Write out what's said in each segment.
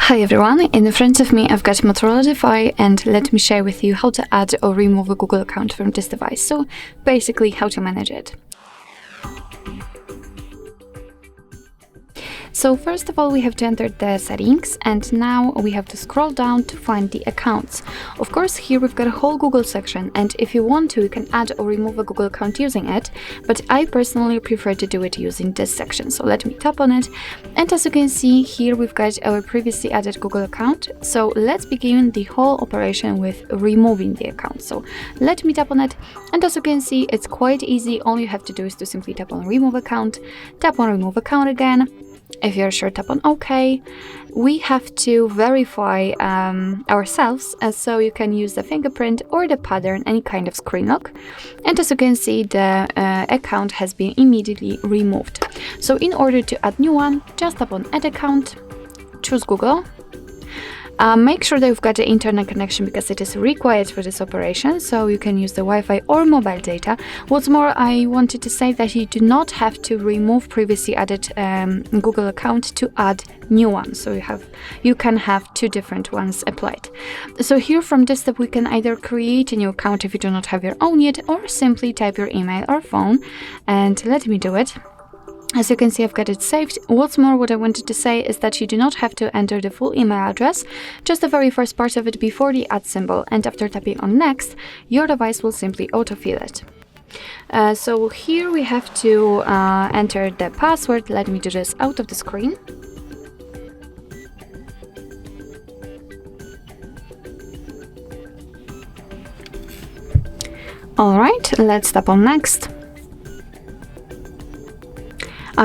Hi everyone, in front of me I've got MOTOROLA Defy, and let me share with you how to add or remove a Google account from this device. So basically how to manage it. So first of all, we have to enter the settings, and now we have to scroll down to find the accounts. Of course, here we've got a whole Google section, and if you want to, you can add or remove a Google account using it, but I personally prefer to do it using this section. So let me tap on it, and as you can see here, we've got our previously added Google account. So let's begin the whole operation with removing the account. So let me tap on it, and as you can see, it's quite easy. All you have to do is to simply tap on remove account, tap on remove account again. If you're sure, tap on OK. We have to verify ourselves, so you can use the fingerprint or the pattern, any kind of screen lock. And as you can see, the account has been immediately removed. So in order to add new one, just tap on add account, choose Google. Make sure that you've got the internet connection because it is required for this operation, so you can use the Wi-Fi or mobile data. What's more, I wanted to say that you do not have to remove previously added Google account to add new one, so you can have two different ones applied. So here from this step we can either create a new account if you do not have your own yet, or simply type your email or phone, and let me do it. As you can see, I've got it saved. What's more, what I wanted to say is that you do not have to enter the full email address, just the very first part of it before the @ symbol, and after tapping on next, your device will simply autofill it. So here we have to enter the password. Let me do this out of the screen. Alright, let's tap on next.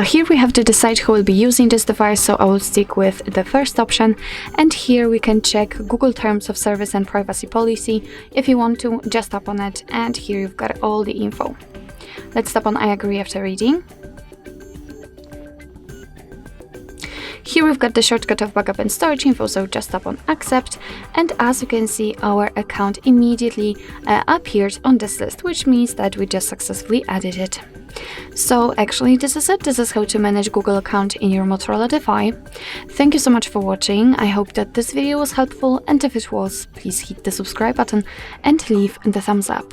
Here we have to decide who will be using this device, so I will stick with the first option, and here we can check Google Terms of Service and Privacy Policy. If you want to, just tap on it, and here you've got all the info. Let's tap on I agree after reading. Here we've got the shortcut of backup and storage info, so just tap on accept, and as you can see, our account immediately appears on this list, which means that we just successfully added it. So actually this is it. This is how to manage Google account in your MOTOROLA Defy. Thank you so much for watching. I hope that this video was helpful, and if it was, please hit the subscribe button and leave the thumbs up.